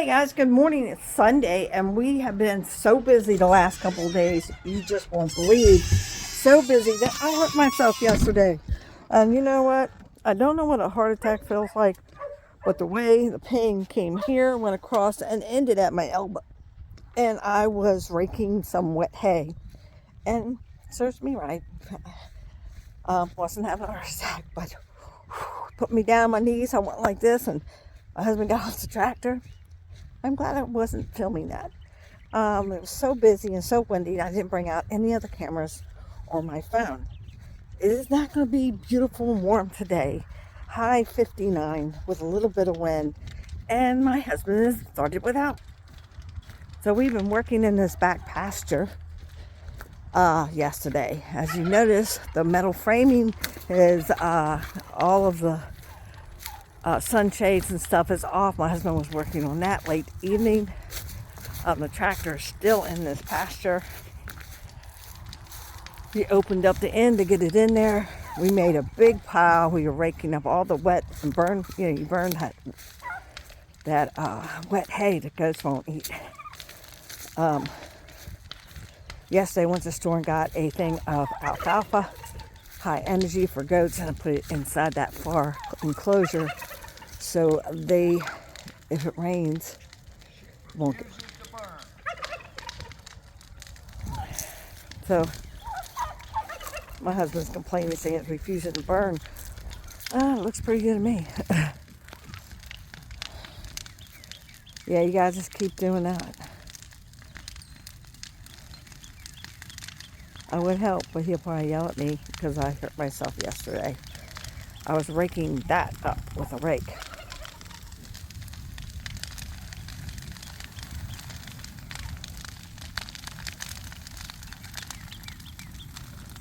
Hey guys, good morning. It's Sunday and we have been so busy the last couple of days. You just won't believe. So busy that I hurt myself yesterday. And you know what? I don't know what a heart attack feels like, but the way the pain came here, went across and ended at my elbow. And I was raking some wet hay. And serves me right. Wasn't having a heart attack, but put me down on my knees. I went like this and my husband got off the tractor. I'm glad I wasn't filming that. It was so busy and so windy, I didn't bring out any other cameras or my phone. It is not going to be beautiful and warm today. High 59 with a little bit of wind, and my husband has started without. So we've been working in this back pasture yesterday. As you notice, the metal framing is all of the sunshades and stuff is off. My husband was working on that late evening. The tractor is still in this pasture. We opened up the end to get it in there. We made a big pile. We were raking up all the wet and burn. You burn that wet hay that goats won't eat. Yesterday, I went to the store and got a thing of alfalfa, high energy for goats, and I put it inside that far enclosure so they, if it rains, won't get. So my husband's complaining, saying it's refusing to burn. It looks pretty good to me. Yeah, you guys just keep doing that. I would help, but he'll probably yell at me because I hurt myself yesterday. I was raking that up with a rake.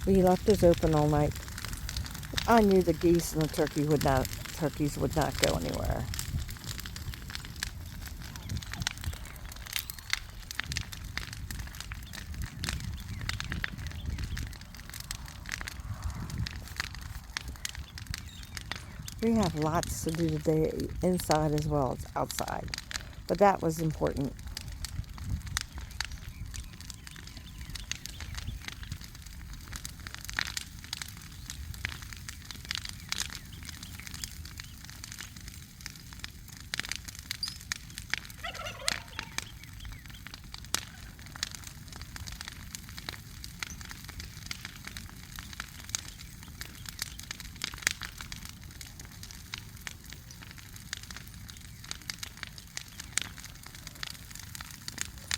We left this open all night. I knew the geese and the turkeys would not go anywhere. We have lots to do today, inside as well as outside. But that was important.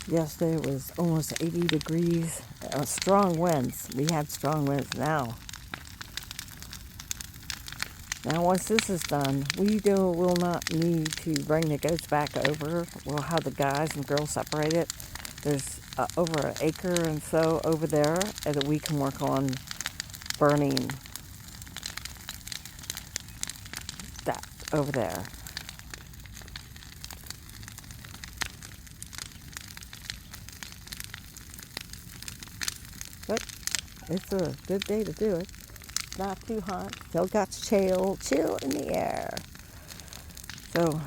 Yesterday it was almost 80 degrees. Strong winds. We had strong winds now. Now once this is done, will not need to bring the goats back over. We'll have the guys and girls separated. There's over an acre and so over there that we can work on burning that over there. But it's a good day to do it. Not too hot. Still got chill in the air. So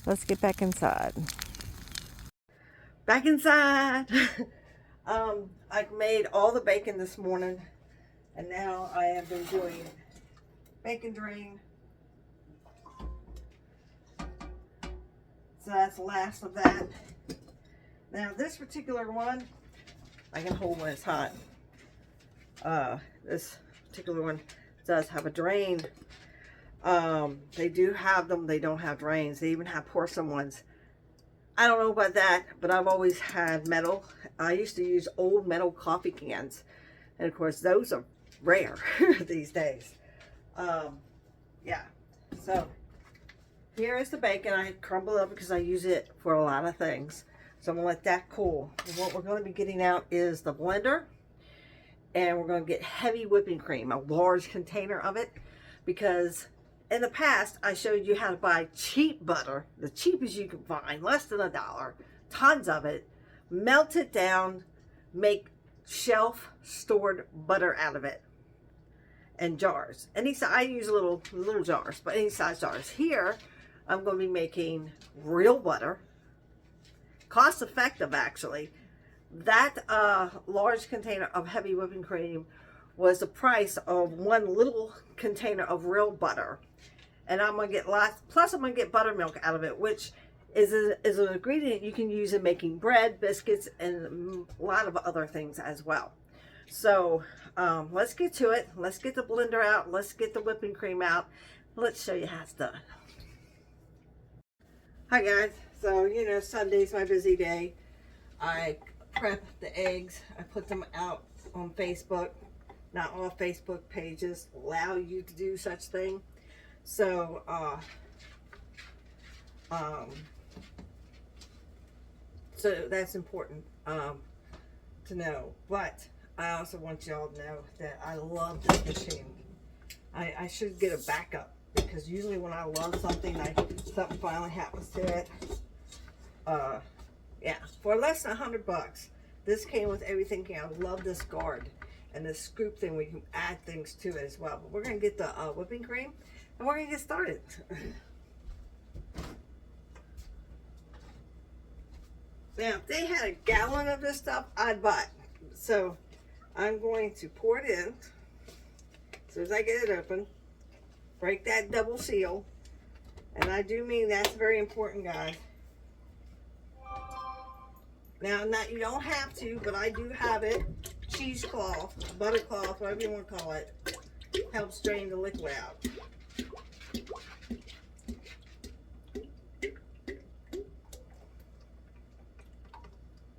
let's get back inside. Back inside. I made all the bacon this morning, and now I have been doing bacon drain. So that's the last of that. Now this particular one, I can hold when it's hot. This particular one does have a drain. They do have them. They don't have drains. They even have porcelain ones. I don't know about that, but I've always had metal. I used to use old metal coffee cans, and of course those are rare these days. Yeah, so here is the bacon. I crumble up because I use it for a lot of things. So I'm gonna let that cool. And what we're going to be getting out is the blender, and we're going to get heavy whipping cream, a large container of it, because in the past I showed you how to buy cheap butter, the cheapest you can find, less than $1, tons of it, melt it down, make shelf stored butter out of it, and jars. Any size, I use little jars, but any size jars. Here I'm going to be making real butter. Cost effective, actually. That large container of heavy whipping cream was the price of one little container of real butter. And I'm going to get lots, plus I'm going to get buttermilk out of it, which is an ingredient you can use in making bread, biscuits, and a lot of other things as well. So let's get to it. Let's get the blender out. Let's get the whipping cream out. Let's show you how it's done. Hi guys. So, you know, Sunday's my busy day. I prep the eggs. I put them out on Facebook. Not all Facebook pages allow you to do such thing. So, so that's important to know. But I also want y'all to know that I love this machine. I should get a backup, because usually when I love something, something finally happens to it. Yeah, for less than $100, this came with everything. I love this guard and this scoop thing. We can add things to it as well. But we're gonna get the whipping cream, and we're gonna get started. Now, if they had a gallon of this stuff, I'd buy it. So I'm going to pour it in. As soon as I get it open, break that double seal. And I do mean that's very important, guys. Now, you don't have to, but I do have it. Cheesecloth, butter cloth, whatever you want to call it, helps drain the liquid out.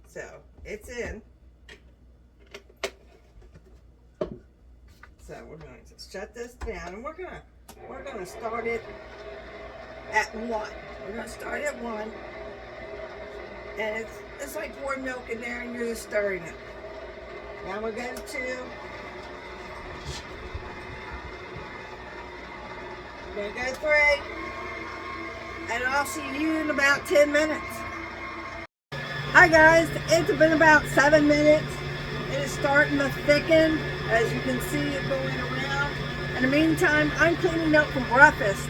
So it's in. So we're going to shut this down, and we're gonna start it at 1. We're gonna start at 1, and it's like pouring milk in there, and you're just stirring it. Now we're going to 2. We're gonna go 3, and I'll see you in about 10 minutes. Hi guys, it's been about 7 minutes. It is starting to thicken, as you can see it going around. In the meantime, I'm cleaning up for breakfast,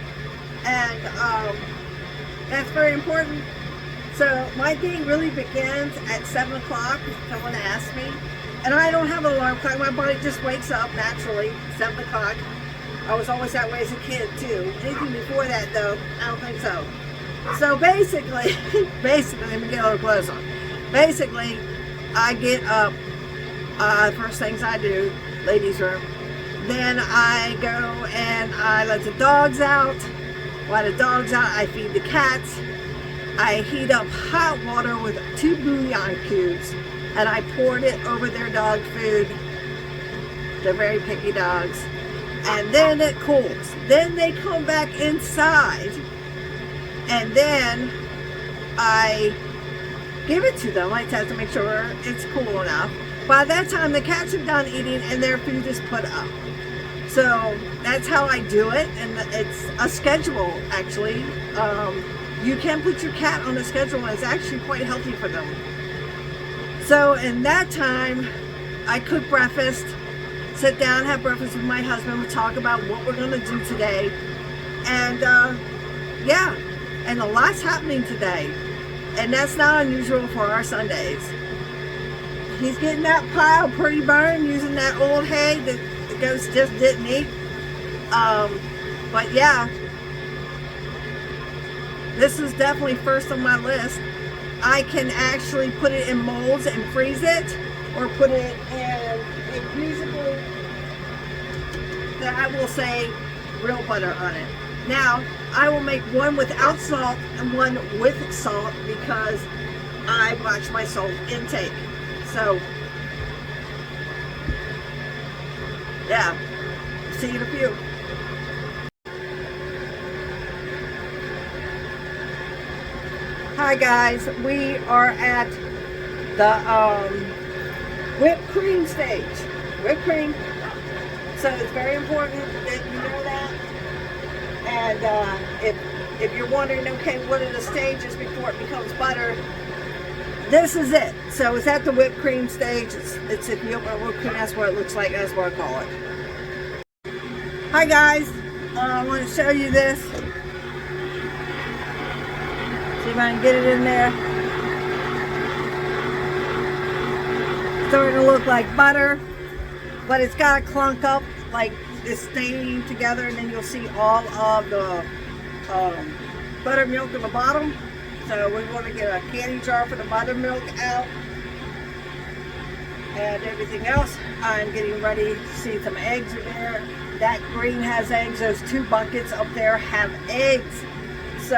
and that's very important. So my day really begins at 7 o'clock, if someone asks me. And I don't have an alarm clock. My body just wakes up naturally, 7 o'clock. I was always that way as a kid too. Anything before that though, I don't think so. So basically, let me get a little close on. Basically, I get up, first things I do, ladies' room. Then I go and I let the dogs out. While the dogs out, I feed the cats. I heat up hot water with 2 bouillon cubes, and I poured it over their dog food. They're very picky dogs. And then it cools. Then they come back inside, and then I give it to them. I test to make sure it's cool enough. By that time, the cats are done eating and their food is put up. So that's how I do it, and it's a schedule, actually. You can put your cat on a schedule, and it's actually quite healthy for them. So in that time, I cook breakfast, sit down, have breakfast with my husband. We talk about what we're going to do today. And yeah, and a lot's happening today. And that's not unusual for our Sundays. He's getting that pile pretty burned using that old hay that the ghost just didn't eat. But yeah, this is definitely first on my list. I can actually put it in molds and freeze it, or put it in musically that I will say real butter on it. Now, I will make one without salt and one with salt, because I watch my salt intake. So, yeah, see you in a few. Hi guys, we are at the whipped cream stage. Whipped cream. So it's very important that you know that. And if you're wondering, okay, what are the stages before it becomes butter? This is it. So it's at the whipped cream stage. It's if you open a whipped cream, that's what it looks like. That's what I call it. Hi guys, I want to show you this. if I can get it in there. Starting to look like butter, but it's got to clunk up, like it's staying together, and then you'll see all of the buttermilk in the bottom. So we want to get a candy jar for the buttermilk out and everything else. I'm getting ready to see some eggs in there. That green has eggs. Those 2 buckets up there have eggs. So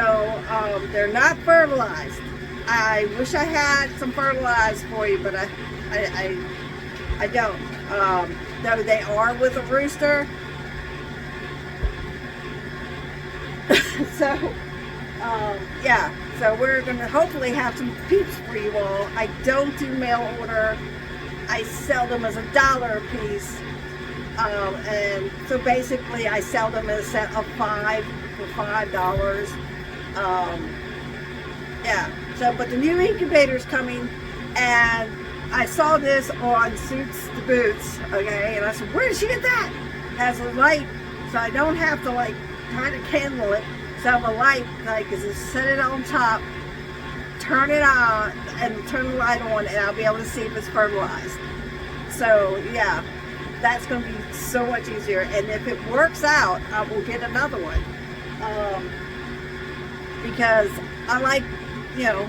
they're not fertilized. I wish I had some fertilized for you, but I don't. Though they are with a rooster. So yeah, so we're going to hopefully have some peeps for you all. I don't do mail order. I sell them as $1 a piece. And so basically I sell them in a set of 5 for $5. Yeah, so but the new incubator's coming, and I saw this on Suits to Boots, okay, and I said, where did she get that? It has a light, so I don't have to like try to kindle it. So I have a light, like, just set it on top, turn it on, and turn the light on, and I'll be able to see if it's fertilized. So yeah, that's going to be so much easier. And if it works out, I will get another one, because I like, you know,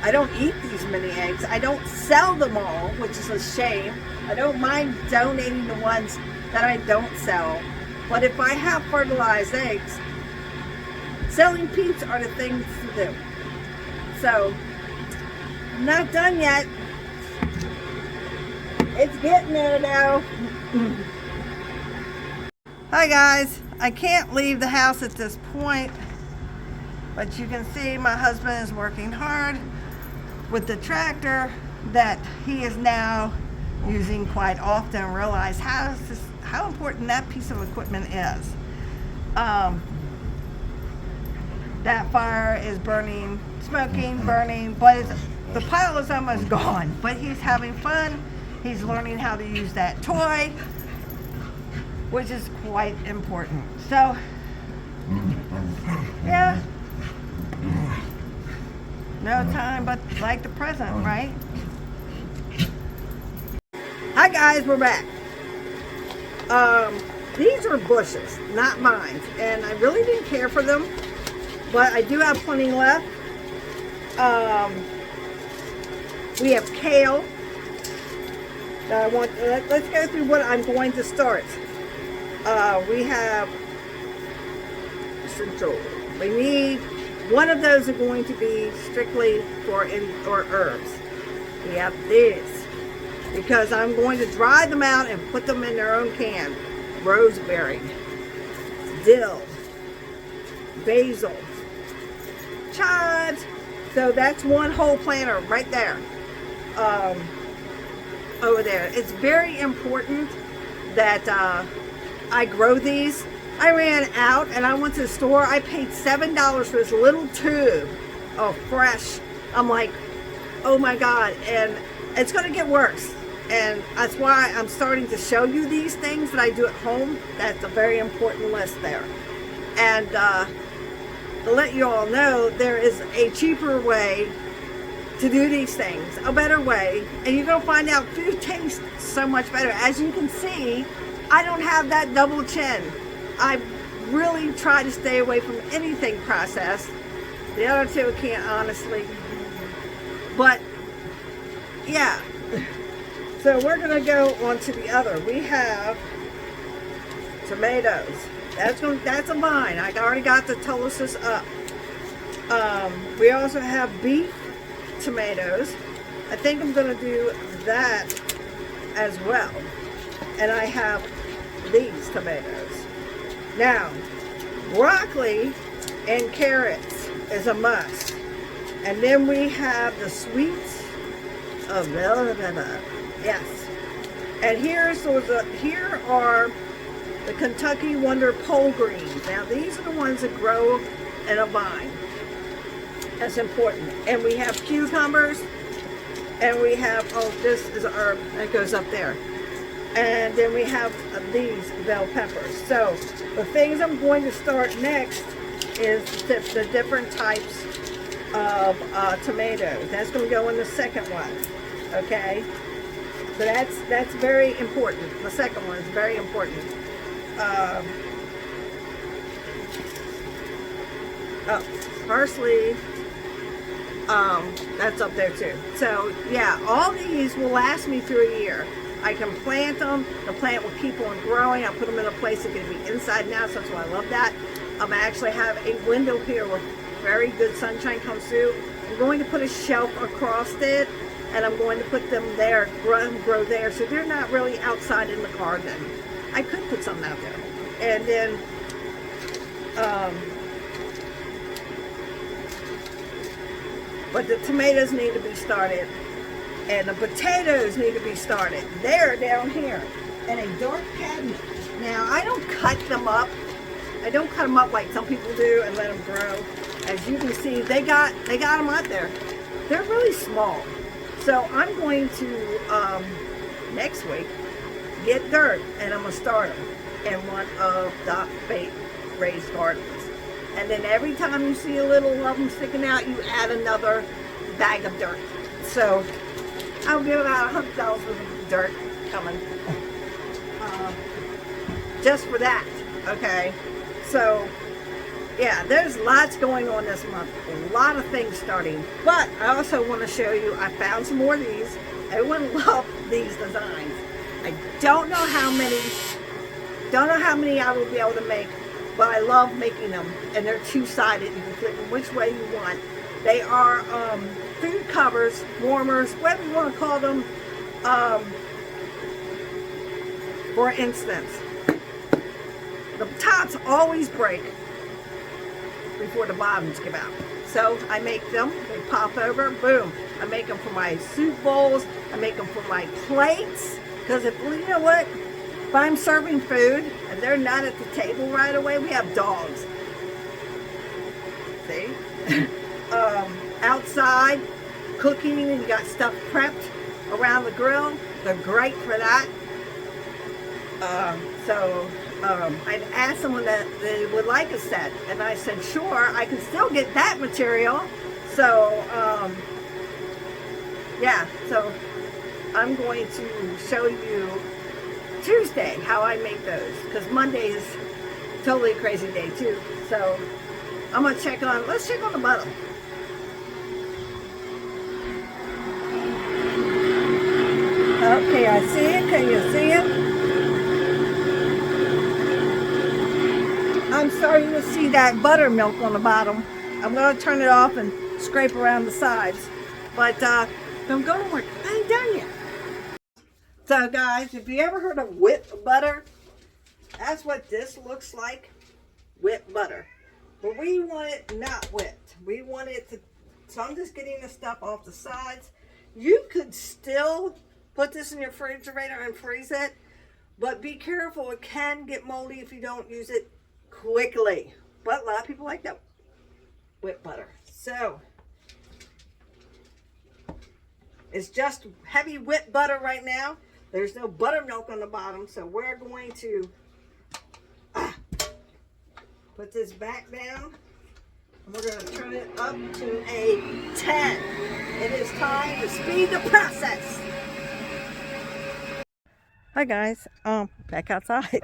I don't eat these many eggs. I don't sell them all, which is a shame. I don't mind donating the ones that I don't sell. But if I have fertilized eggs, selling peeps are the things to do. So, I'm not done yet. It's getting there now. Hi guys, I can't leave the house at this point, but you can see my husband is working hard with the tractor that he is now using quite often. Realize how important that piece of equipment is. That fire is burning, smoking, burning, but the pile is almost gone. But he's having fun. He's learning how to use that toy, which is quite important. So, yeah. No time but like the present, right? Hi guys, we're back. These are bushes, not mine, and I really didn't care for them, but I do have plenty left. We have kale. Let's go through what I'm going to start. We have essential. We need one of those are going to be strictly for herbs. We have this because I'm going to dry them out and put them in their own can. Rosemary, dill, basil, chives. So that's one whole planter right there. Over there. It's very important that I grow these. I ran out and I went to the store. I paid $7 for this little tube of fresh. I'm like, oh my God. And it's going to get worse. And that's why I'm starting to show you these things that I do at home. That's a very important list there. And to let you all know, there is a cheaper way to do these things, a better way, and you're going to find out food tastes so much better. As you can see, I don't have that double chin. I really try to stay away from anything processed. The other two can't, honestly. But yeah, so we're going to go on to the other. We have tomatoes. That's a vine. I already got the trellises up. We also have beef tomatoes. I think I'm going to do that as well. And I have these tomatoes. Now, broccoli and carrots is a must. And then we have the sweets of yes. And here are the Kentucky Wonder Pole Greens. Now these are the ones that grow in a vine. That's important. And we have cucumbers, and we have, oh, this is our, that goes up there. And then we have these bell peppers. So the things I'm going to start next is the different types of tomatoes. That's going to go in the second one. Okay, so that's very important. The second one is very important. Oh, parsley. That's up there too. So yeah, all these will last me through a year. I can plant them. The plant will keep on growing. I put them in a place that can be inside and out, so that's why I love that. I actually have a window here where very good sunshine comes through. I'm going to put a shelf across it, and I'm going to put them there, grow there, so they're not really outside in the garden. I could put some out there. And then, but the tomatoes need to be started, and the potatoes need to be started. They're down here in a dark cabinet. Now, I don't cut them up. I don't cut them up like some people do and let them grow. As you can see, they got them out there. They're really small. So I'm going to, next week, get dirt, and I'm going to start them in one of the raised gardens. And then every time you see a little of them sticking out, you add another bag of dirt. So I'll get about $100 worth of dirt coming. Just for that, okay? So, yeah, there's lots going on this month. A lot of things starting. But I also want to show you, I found some more of these. Everyone loved these designs. I don't know how many I will be able to make, but I love making them. And they're two-sided. You can flip them which way you want. They are food covers, warmers, whatever you want to call them. For instance, the tops always break before the bottoms give out. So I make them, they pop over, boom. I make them for my soup bowls, I make them for my plates, because if, you know what, if I'm serving food and they're not at the table right away, we have dogs. See? Outside, cooking, and you got stuff prepped around the grill, they're great for that. I'd asked someone that they would like a set, and I said, sure, I can still get that material. So, yeah, so I'm going to show you Tuesday how I make those, because Monday is totally a crazy day too. So I'm going to let's check on the bottom. Okay, I see it. Can you see it? I'm starting to see that buttermilk on the bottom. I'm going to turn it off and scrape around the sides. But I'm going to work. I ain't done yet. So guys, if you ever heard of whipped butter, that's what this looks like. Whipped butter. But we want it not whipped. We want it to, so I'm just getting the stuff off the sides. You could still put this in your refrigerator and freeze it. But be careful, it can get moldy if you don't use it quickly. But a lot of people like that whipped butter. So it's just heavy whipped butter right now. There's no buttermilk on the bottom, so we're going to put this back down, and we're going to turn it up to a 10. It is time to speed the process. Hi guys, back outside. It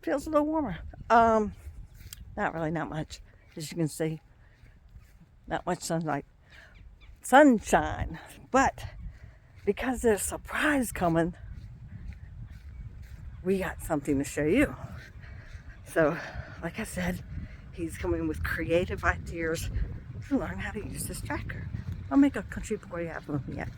feels a little warmer. Not really, not much. As you can see, not much sunshine. But because there's a surprise coming, we got something to show you. So, like I said, he's coming with creative ideas to learn how to use this tractor. I'll make a country boy out of him yet.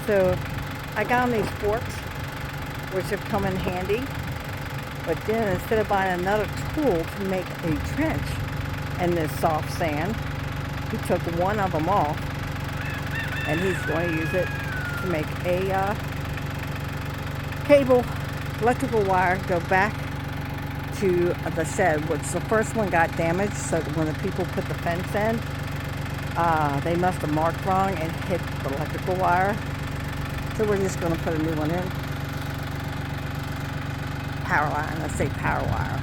So I got these forks, which have come in handy, but then instead of buying another tool to make a trench in this soft sand, he took one of them off and he's going to use it to make a cable, electrical wire go back to the shed, which the first one got damaged, so that when the people put the fence in, they must have marked wrong and hit the electrical wire. So we're just going to put a new one in. Power line, let's say power wire.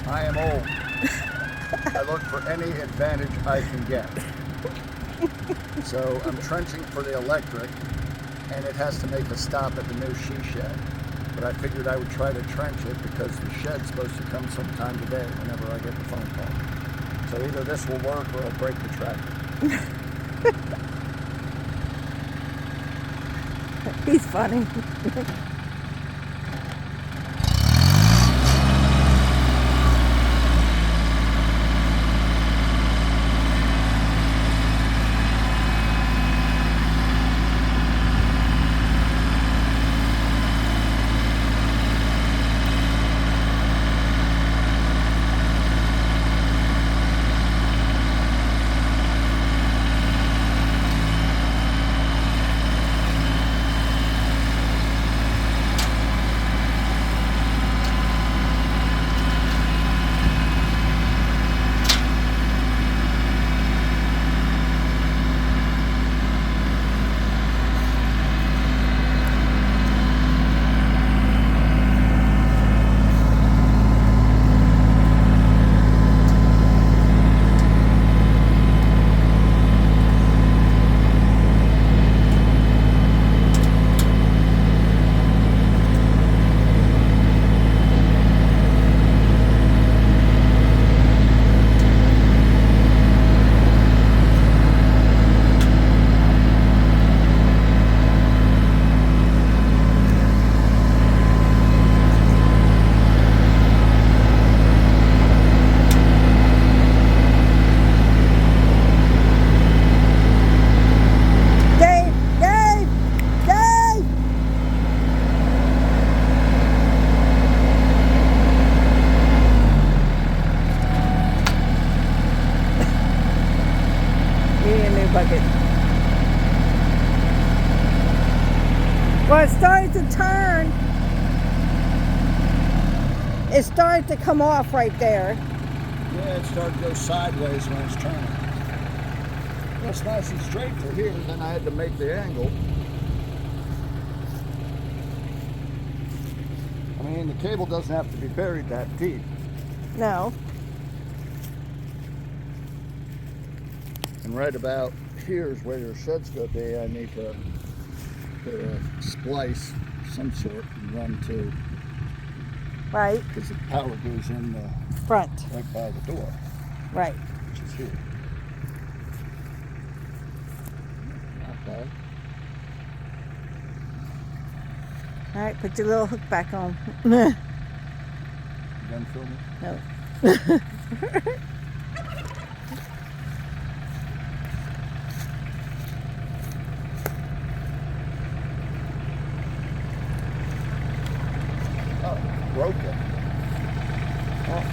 I am old. I look for any advantage I can get. So I'm trenching for the electric, and it has to make a stop at the new she shed. But I figured I would try to trench it because the shed's supposed to come sometime today whenever I get the phone call. So either this will work or I'll break the tractor. He's funny. Bucket. Well, it started to turn. It started to come off right there. Yeah, it started to go sideways when it's turning. Well, it's nice and straight for here, then I had to make the angle. I mean, the cable doesn't have to be buried that deep. No. And right about here is where your shed's going to be. I need to put a splice of some sort and run to. Right. Because the power goes in the front. Right by the door. Right. Which is here. Not bad. All right, put your little hook back on. You done filming? No. Broken. Oh.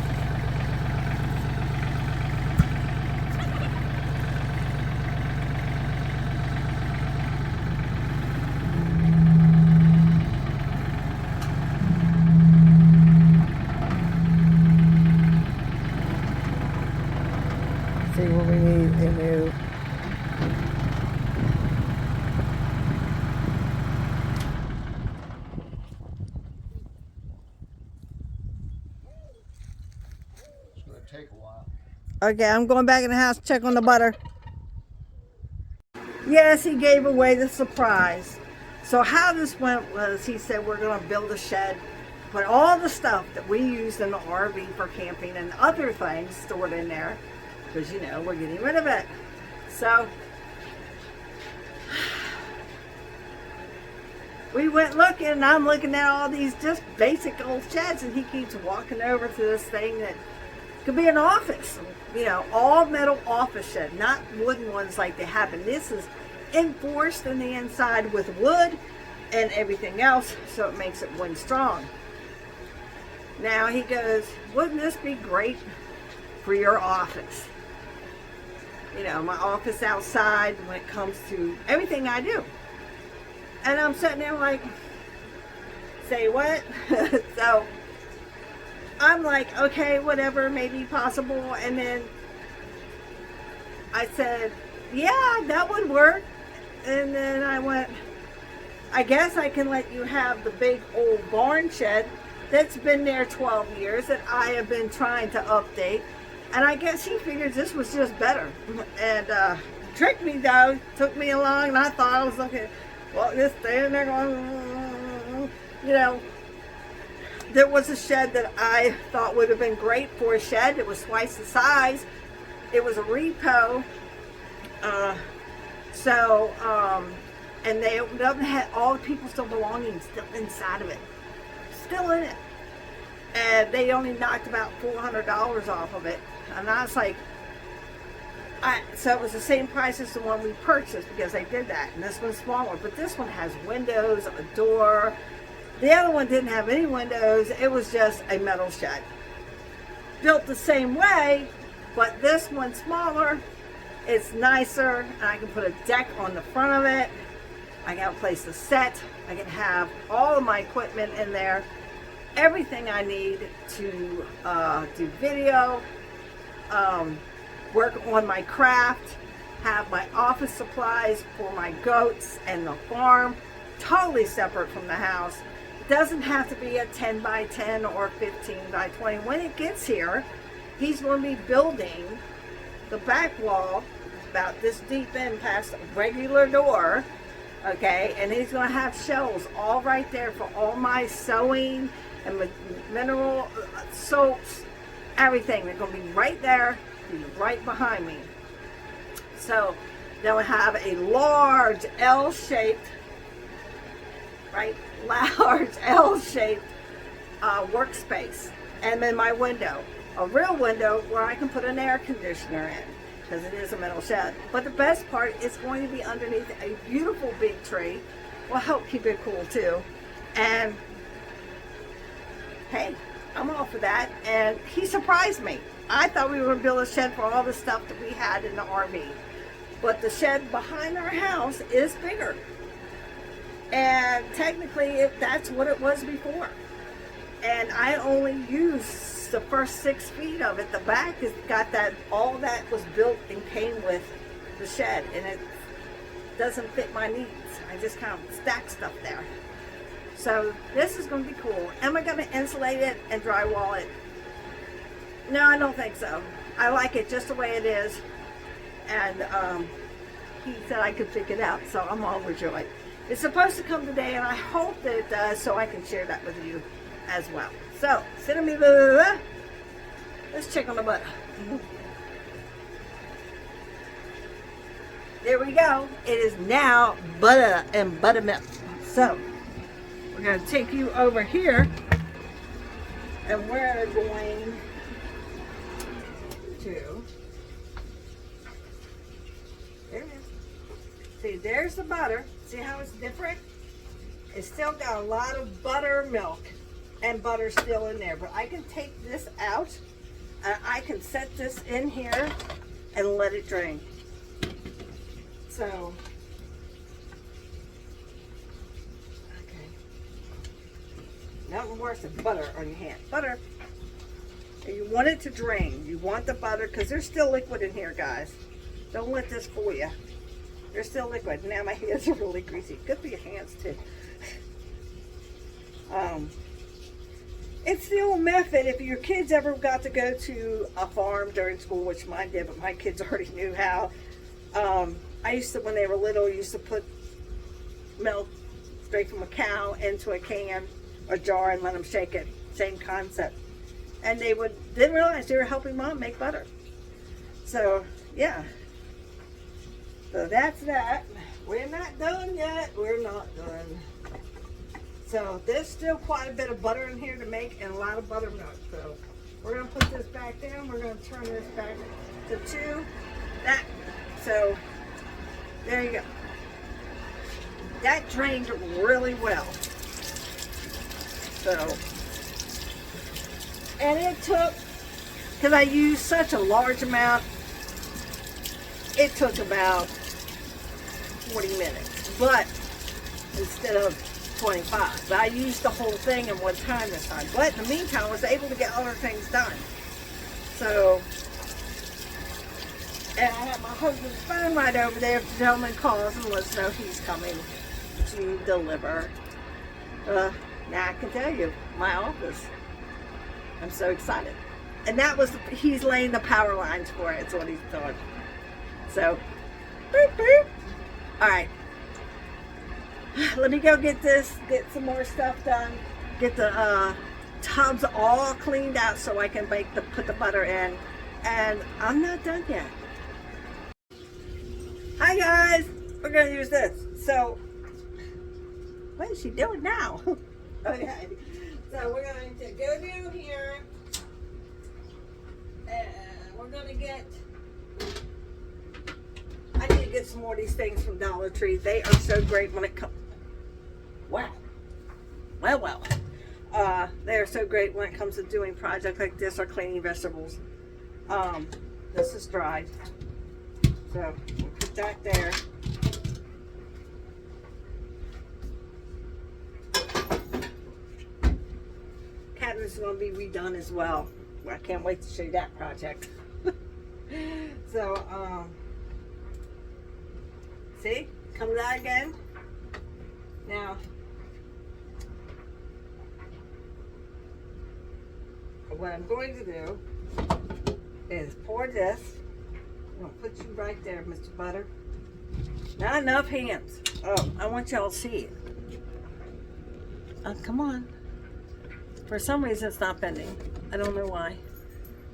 See what we need a new. Take a while. Okay, I'm going back in the house to check on the butter. Yes, he gave away the surprise. So how this went was he said we're going to build a shed, put all the stuff that we used in the RV for camping and other things stored in there, because you know we're getting rid of it. So we went looking, and I'm looking at all these just basic old sheds, and he keeps walking over to this thing that could be an office, you know, all metal office shed, not wooden ones like they have. And this is enforced in the inside with wood and everything else, so it makes it wind strong. Now he goes, wouldn't this be great for your office? You know, my office outside when it comes to everything I do. And I'm sitting there like, say what? So I'm like, okay, whatever, maybe possible. And then I said, yeah, that would work. And then I went, I guess I can let you have the big old barn shed that's been there 12 years that I have been trying to update. And I guess he figured this was just better. And tricked me though, took me along, and I thought I was looking, well, just standing there going, you know. There was a shed that I thought would have been great for a shed. It was twice the size. It was a repo. And they opened up and had all the people's still belongings still inside of it. Still in it. And they only knocked about $400 off of it. And I was like, so it was the same price as the one we purchased because they did that. And this one's smaller. But this one has windows, a door. The other one didn't have any windows. It was just a metal shed. Built the same way, but this one's smaller. It's nicer. And I can put a deck on the front of it. I can have a place to set. I can have all of my equipment in there. Everything I need to do video, work on my craft, have my office supplies for my goats and the farm, totally separate from the house. It doesn't have to be a 10 by 10 or 15 by 20. When it gets here, he's going to be building the back wall about this deep in past a regular door, okay, and he's going to have shelves all right there for all my sewing and mineral soaps, everything. They're going to be right there, be right behind me. So then we have a large L-shaped, right, large L-shaped workspace, and then my window, a real window where I can put an air conditioner in, because it is a metal shed. But the best part is going to be underneath a beautiful big tree. Will help keep it cool too. And hey, I'm all for that. And he surprised me. I thought we were going to build a shed for all the stuff that we had in the RV. But the shed behind our house is bigger. And technically, that's what it was before. And I only used the first 6 feet of it. The back has got that, all that was built and came with the shed. And it doesn't fit my needs. I just kind of stack stuff there. So this is going to be cool. Am I going to insulate it and drywall it? No, I don't think so. I like it just the way it is. And he said I could pick it out, so I'm overjoyed. It's supposed to come today, and I hope that it does, so I can share that with you as well. So, let's check on the butter. There we go. It is now butter and buttermilk. So, we're going to take you over here, and we're going to, there it is. See, there's the butter. See how it's different? It's still got a lot of buttermilk and butter still in there, but I can take this out and I can set this in here and let it drain. So, okay. Nothing worse than butter on your hand. Butter. And you want it to drain. You want the butter, because there's still liquid in here, guys. Don't let this fool you. There's still liquid. Now my hands are really greasy. Good for your hands too. It's the old method. If your kids ever got to go to a farm during school, which mine did, but my kids already knew how. I used to, when they were little, used to put milk straight from a cow into a can or jar and let them shake it. Same concept. And they didn't realize they were helping mom make butter. So yeah. So that's that. We're not done yet. We're not done. So there's still quite a bit of butter in here to make, and a lot of buttermilk. So we're going to put this back down. We're going to turn this back to 2. That. So there you go. That drained really well. So And it took, because I used such a large amount, it took about 40 minutes, but instead of 25. But I used the whole thing in one time this time. But in the meantime, I was able to get other things done. So, and I have my husband's phone right over there. If the gentleman calls and lets us know he's coming to deliver. Now I can tell you, my office. I'm so excited. And that was, he's laying the power lines for it. That's what he's doing. So, boop, boop. All right. Let me go get some more stuff done. Get the tubs all cleaned out so I can put the butter in. And I'm not done yet. Hi guys, we're gonna use this. So, what is she doing now? Okay, so we're going to go down here and we're gonna I need to get some more of these things from Dollar Tree. They are so great when it comes. Wow. Well. They are so great when it comes to doing projects like this or cleaning vegetables. This is dried. So we'll put that there. Cabinet's is going to be redone as well. I can't wait to show you that project. So, see? Comes out again. Now, what I'm going to do is pour this. I'm going to put you right there, Mr. Butter. Not enough hands. Oh, I want y'all to see it. Come on. For some reason, it's not bending. I don't know why.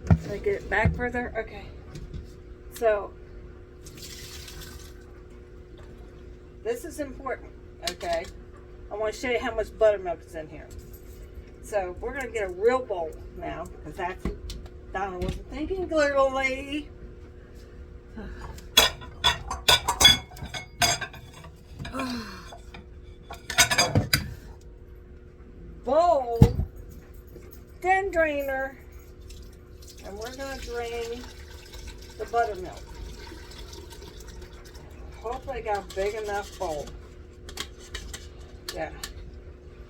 Can I get it back further? Okay. So, this is important, okay? I want to show you how much buttermilk is in here. So, we're going to get a real bowl now, because that's, Donna wasn't thinking clearly. Bowl, then drainer, and we're going to drain the buttermilk. Hopefully I got a big enough bowl. Yeah.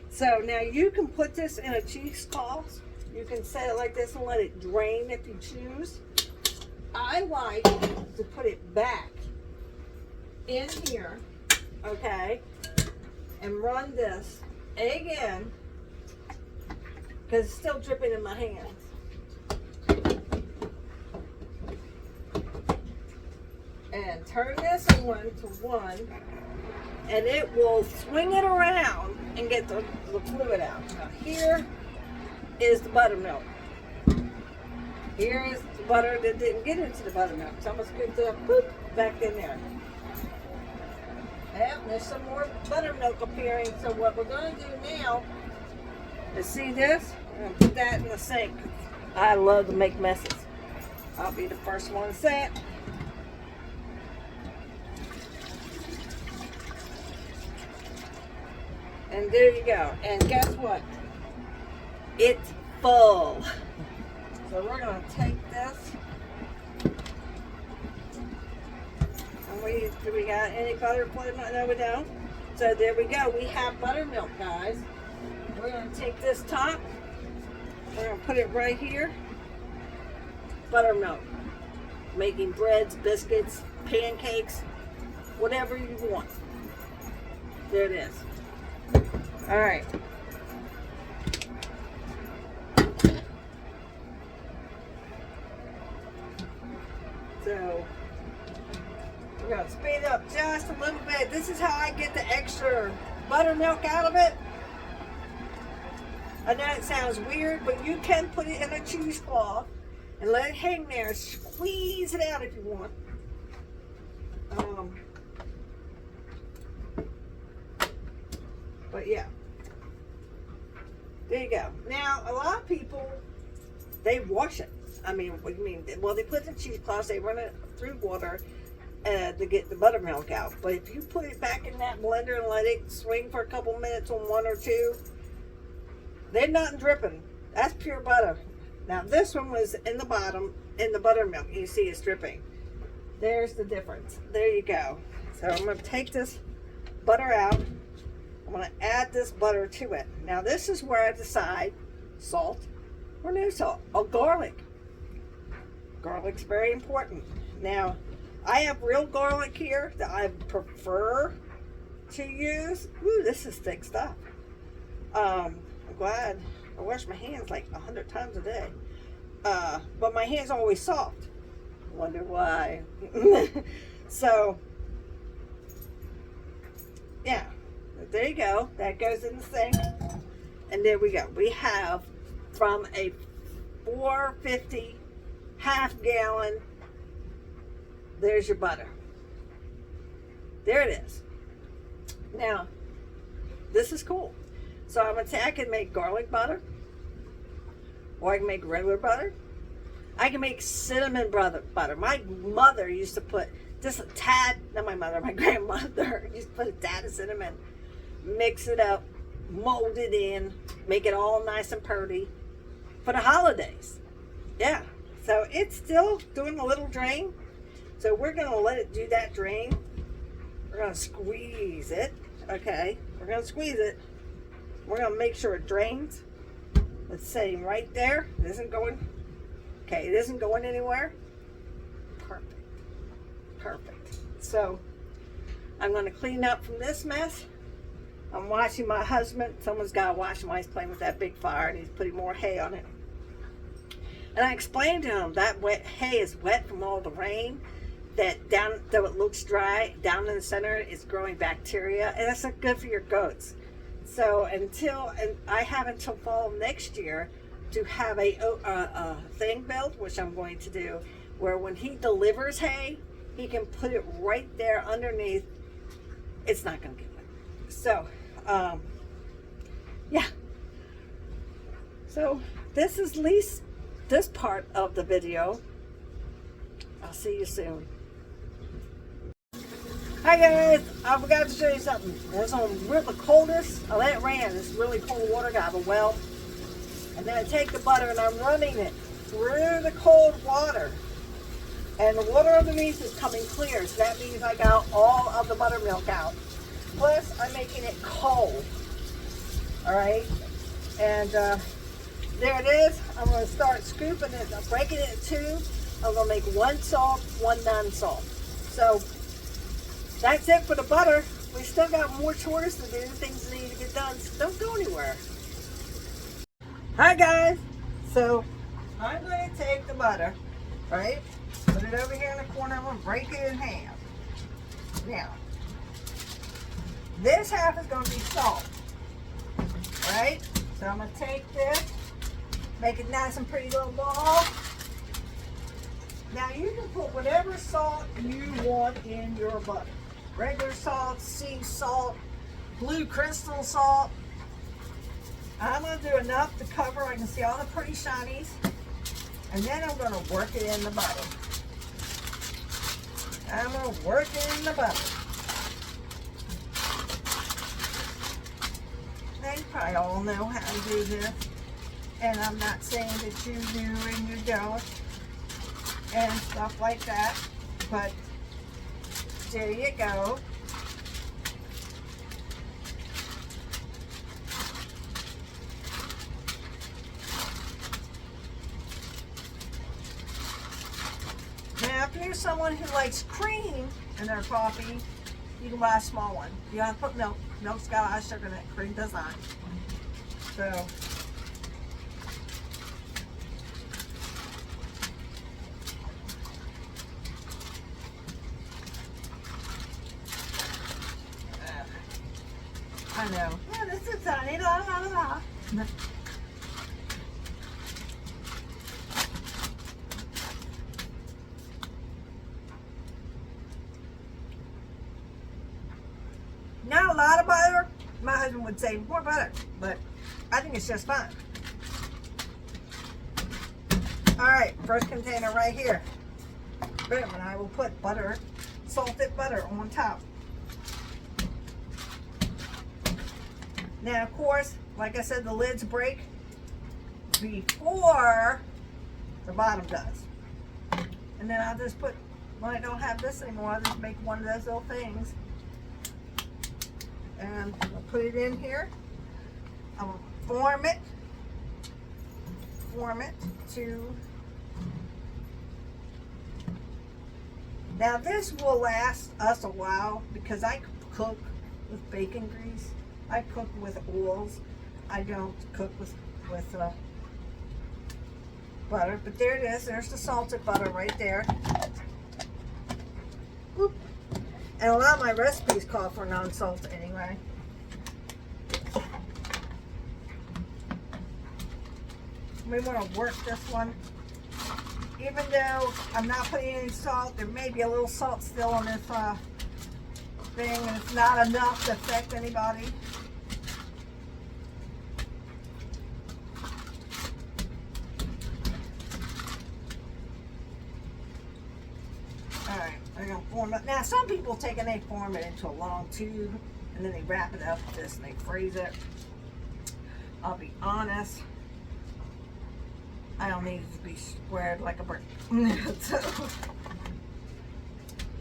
So now you can put this in a cheesecloth. You can set it like this and let it drain if you choose. I like to put it back in here, okay, and run this again, because it's still dripping in my hands. And turn this on to 1, and it will swing it around and get the fluid out. Now here is the buttermilk. Here is the butter that didn't get into the buttermilk. So I'm going to scoop the boop back in there. Yeah, there's some more buttermilk appearing. So what we're going to do now is, see this? I'm going to put that in the sink. I love to make messes. I'll be the first one to say it. And there you go. And guess what? It's full. So we're going to take this. And do we got any butter? No, we don't. So there we go. We have buttermilk, guys. We're going to take this top. We're going to put it right here. Buttermilk. Making breads, biscuits, pancakes, whatever you want. There it is. All right. So we're going to speed it up just a little bit. This is how I get the extra buttermilk out of it. I know it sounds weird, but you can put it in a cheesecloth and let it hang there. Squeeze it out if you want. But yeah, there you go. Now, a lot of people, they wash it. I mean, what do you mean? Well, they put it in cheesecloths, they run it through water to get the buttermilk out. But if you put it back in that blender and let it swing for a couple minutes on 1 or 2, there's nothing dripping. That's pure butter. Now this one was in the bottom, in the buttermilk. You see it's dripping. There's the difference. There you go. So I'm going to take this butter out. I'm going to add this butter to it. Now this is where I decide salt or no salt. Oh, garlic. Garlic's very important. Now, I have real garlic here that I prefer to use. Ooh, this is thick stuff. I'm glad I wash my hands like 100 times a day. But my hands are always soft. Wonder why. So, yeah. There you go. That goes in the sink. And there we go. We have from a 450 half gallon. There's your butter. There it is. Now, this is cool. So I'm gonna say I can make garlic butter, or I can make regular butter. I can make cinnamon butter. My mother used to put just a tad, not my mother, my grandmother used to put a tad of cinnamon, mix it up, mold it in, make it all nice and pretty for the holidays. Yeah, so it's still doing a little drain. So we're gonna let it do that drain. We're gonna squeeze it, okay? We're gonna squeeze it. We're gonna make sure it drains. It's sitting right there. It isn't going, okay, it isn't going anywhere. Perfect, perfect. So I'm gonna clean up from this mess. I'm watching my husband. Someone's gotta watch him while he's playing with that big fire and he's putting more hay on it. And I explained to him that wet hay is wet from all the rain. That down, though it looks dry, down in the center is growing bacteria, and that's not good for your goats. So and I have until fall next year to have a thing built, which I'm going to do, where when he delivers hay, he can put it right there underneath. It's not going to get wet. So, yeah. So this is at least this part of the video. I'll see you soon. Hi guys, I forgot to show you something. It's on the coldest. I let it rain. It's really cold water. Got a well. And then I take the butter and I'm running it through the cold water. And the water underneath is coming clear. So that means I got all of the buttermilk out. Plus, I'm making it cold. Alright? And there it is. I'm going to start scooping it. I'm breaking it in two. I'm going to make one salt, one non-salt. So, that's it for the butter. We still got more chores to do, things that need to get done, so don't go anywhere. Hi guys. So I'm going to take the butter, right? Put it over here in the corner. I'm going to break it in half. Now, this half is going to be salt, right? So I'm going to take this, make it nice and pretty little ball. Now you can put whatever salt you want in your butter. Regular salt, sea salt, blue crystal salt. I'm going to do enough to cover. I can see all the pretty shinies. And then I'm going to work it in the butter. I'm going to work it in the butter. Now you probably all know how to do this. And I'm not saying that you do and you don't. And stuff like that. But there you go. Now, if you're someone who likes cream in their coffee, you can buy a small one. You don't have to put milk. Milk's got a lot of sugar in it. Cream does not. So, I know. Yeah, this is tiny. La la la la. Not a lot of butter. My husband would say more butter, but I think it's just fine. All right, first container right here. Boom, and I will put butter, salted butter on top. Now, of course, like I said, the lids break before The bottom does. And then I'll just put, when I don't have this anymore, I'll just make one of those little things. And I'll put it in here. I'll form it to, now this will last us a while because I cook with bacon grease. I cook with oils. I don't cook with butter, but there it is. There's the salted butter right there. Whoop. And a lot of my recipes call for non-salt anyway. We want to work this one. Even though I'm not putting any salt, there may be a little salt still on this thing, and it's not enough to affect anybody. Alright, I'm going to form it. Now, some people take and they form it into a long tube, and then they wrap it up with this and they freeze it. I'll be honest, I don't need it to be squared like a brick.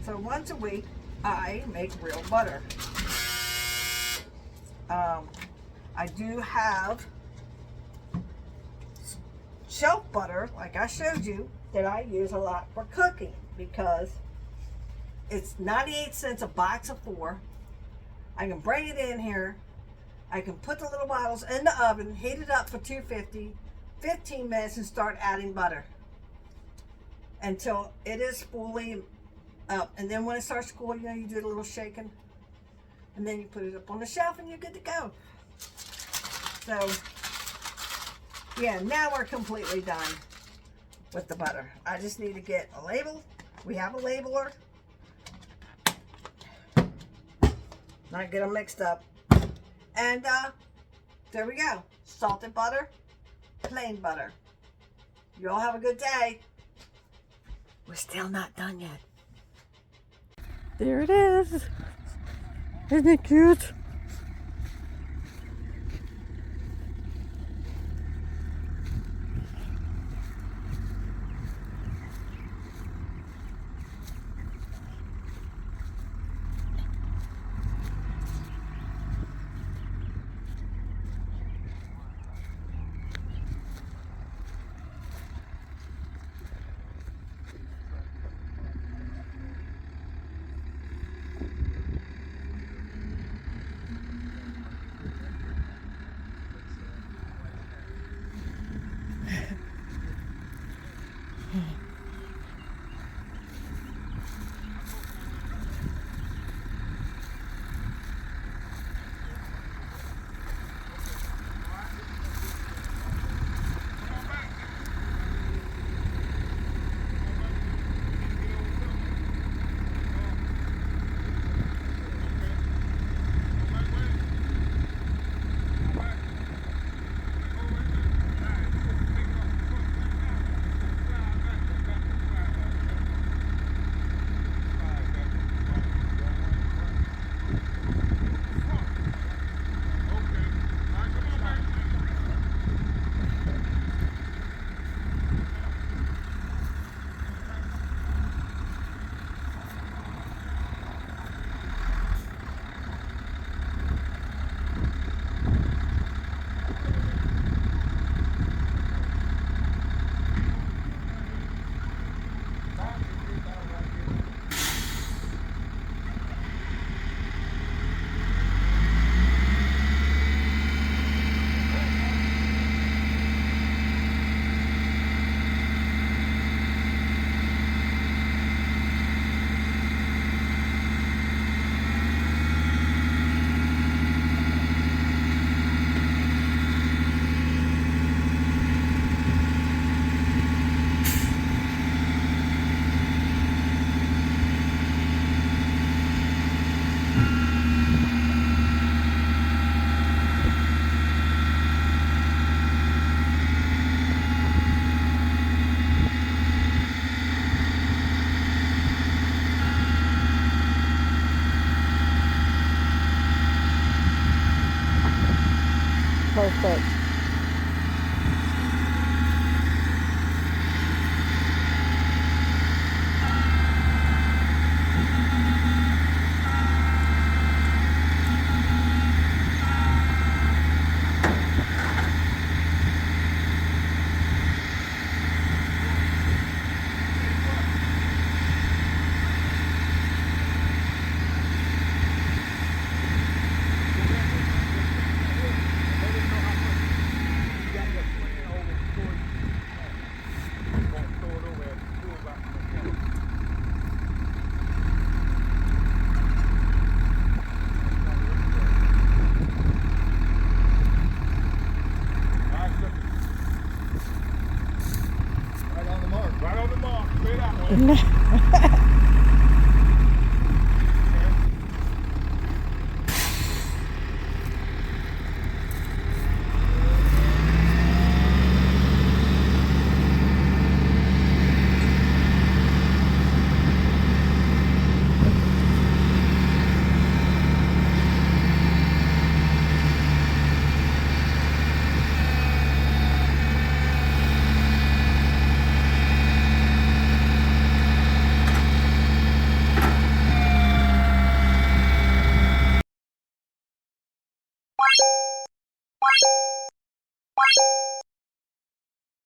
So once a week, I make real butter. I do have shelf butter, like I showed you, that I use a lot for cooking because it's 98 cents a box of 4. I can bring it in here. I can put the little bottles in the oven, heat it up for 250, 15 minutes, and start adding butter until it is fully up. And then when it starts to cool, you know, you do a little shaking, and then you put it up on the shelf and you're good to go. So yeah, now we're completely done with the butter. I just need to get a label. We have a labeler. Not get them mixed up. And there we go. Salted butter, plain butter. You all have a good day. We're still not done yet. There it is. Isn't it cute? Perfect. No.